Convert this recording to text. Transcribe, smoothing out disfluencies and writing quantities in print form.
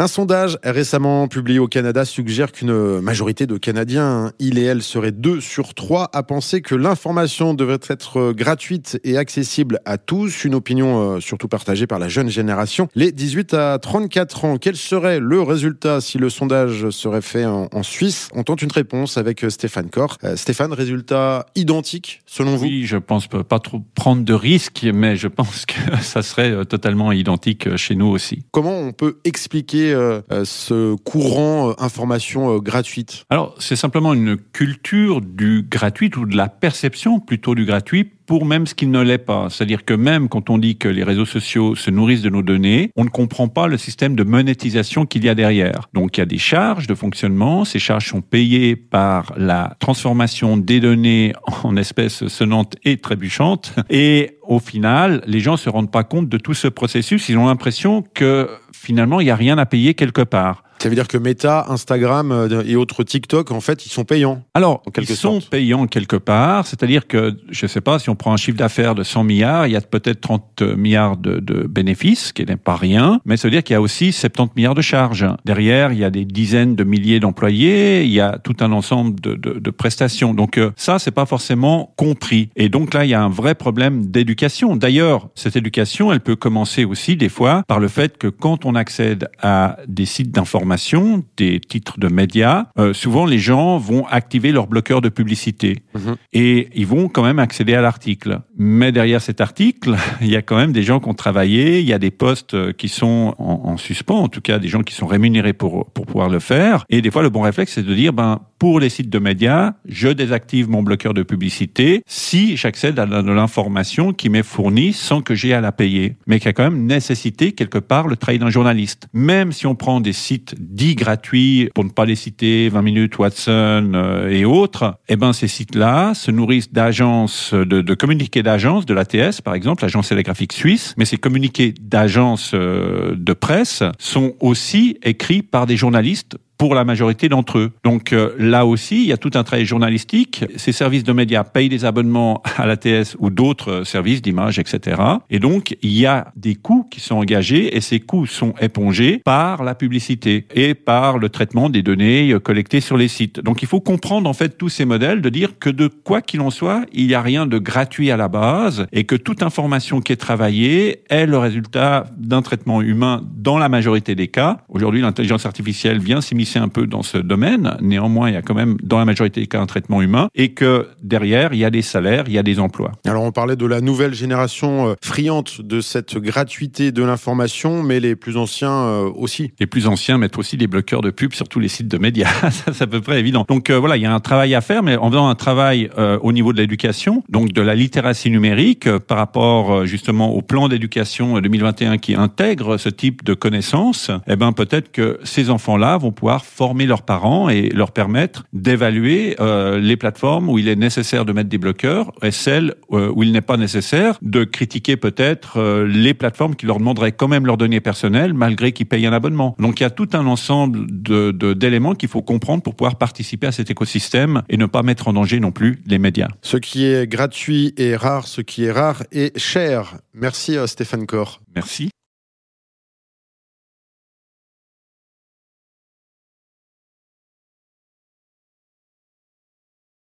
Un sondage récemment publié au Canada suggère qu'une majorité de Canadiens, ils et elles, seraient 2 sur 3 à penser que l'information devrait être gratuite et accessible à tous. Une opinion surtout partagée par la jeune génération, les 18 à 34 ans. Quel serait le résultat si le sondage serait fait en Suisse? On tente une réponse avec Stéphane Corr. Stéphane, résultat identique selon vous? Oui, je pense pas trop prendre de risques, mais je pense que ça serait totalement identique chez nous aussi. Comment on peut expliquer ce courant information gratuite? Alors, c'est simplement une culture du gratuit ou de la perception plutôt du gratuit pour même ce qui ne l'est pas. C'est-à-dire que même quand on dit que les réseaux sociaux se nourrissent de nos données, on ne comprend pas le système de monétisation qu'il y a derrière. Donc, il y a des charges de fonctionnement. Ces charges sont payées par la transformation des données en espèces sonnantes et trébuchantes. Et au final, les gens ne se rendent pas compte de tout ce processus. Ils ont l'impression que finalement, il n'y a rien à payer quelque part. Ça veut dire que Meta, Instagram et autres TikTok, en fait, ils sont payants. Alors, ils sont payants quelque part, c'est-à-dire que, je ne sais pas, si on prend un chiffre d'affaires de 100 milliards, il y a peut-être 30 milliards de bénéfices, ce qui n'est pas rien, mais ça veut dire qu'il y a aussi 70 milliards de charges. Derrière, il y a des dizaines de milliers d'employés, il y a tout un ensemble de prestations. Donc ça, c'est pas forcément compris. Et donc là, il y a un vrai problème d'éducation. D'ailleurs, cette éducation, elle peut commencer aussi des fois par le fait que quand on accède à des sites d'information, des titres de médias, souvent les gens vont activer leur bloqueur de publicité et ils vont quand même accéder à l'article. Mais derrière cet article, il y a quand même des gens qui ont travaillé, il y a des postes qui sont en suspens, en tout cas des gens qui sont rémunérés pour pouvoir le faire. Et des fois, le bon réflexe, c'est de dire, pour les sites de médias, je désactive mon bloqueur de publicité si j'accède à de l'information qui m'est fournie sans que j'aie à la payer. Mais qui a quand même nécessité quelque part le travail d'un journaliste. Même si on prend des sites dits gratuits, pour ne pas les citer, 20 minutes, Watson et autres, ces sites-là se nourrissent d'agences, de communiqués d'agences, de l'ATS par exemple, l'agence télégraphique suisse, mais ces communiqués d'agences de presse sont aussi écrits par des journalistes pour la majorité d'entre eux. Donc là aussi, il y a tout un travail journalistique. Ces services de médias payent des abonnements à l'ATS ou d'autres services d'images, etc. Et donc, il y a des coûts qui sont engagés et ces coûts sont épongés par la publicité et par le traitement des données collectées sur les sites. Donc, il faut comprendre en fait tous ces modèles, de dire que de quoi qu'il en soit, il n'y a rien de gratuit à la base et que toute information qui est travaillée est le résultat d'un traitement humain dans la majorité des cas. Aujourd'hui, l'intelligence artificielle vient s'immiscer un peu dans ce domaine. Néanmoins, il y a quand même, dans la majorité des cas, un traitement humain et que derrière, il y a des salaires, il y a des emplois. Alors, on parlait de la nouvelle génération friande de cette gratuité de l'information, mais les plus anciens aussi. Les plus anciens mettent aussi des bloqueurs de pub sur tous les sites de médias. Ça, c'est à peu près évident. Donc voilà, il y a un travail à faire, mais en faisant un travail au niveau de l'éducation, donc de la littératie numérique par rapport justement au plan d'éducation 2021 qui intègre ce type de connaissances, peut-être que ces enfants-là vont pouvoir former leurs parents et leur permettre d'évaluer les plateformes où il est nécessaire de mettre des bloqueurs et celles où il n'est pas nécessaire de critiquer peut-être les plateformes qui leur demanderaient quand même leurs données personnelles malgré qu'ils payent un abonnement. Donc il y a tout un ensemble d'éléments qu'il faut comprendre pour pouvoir participer à cet écosystème et ne pas mettre en danger non plus les médias. Ce qui est gratuit est rare, ce qui est rare est cher. Merci Stéphane Corr. Merci.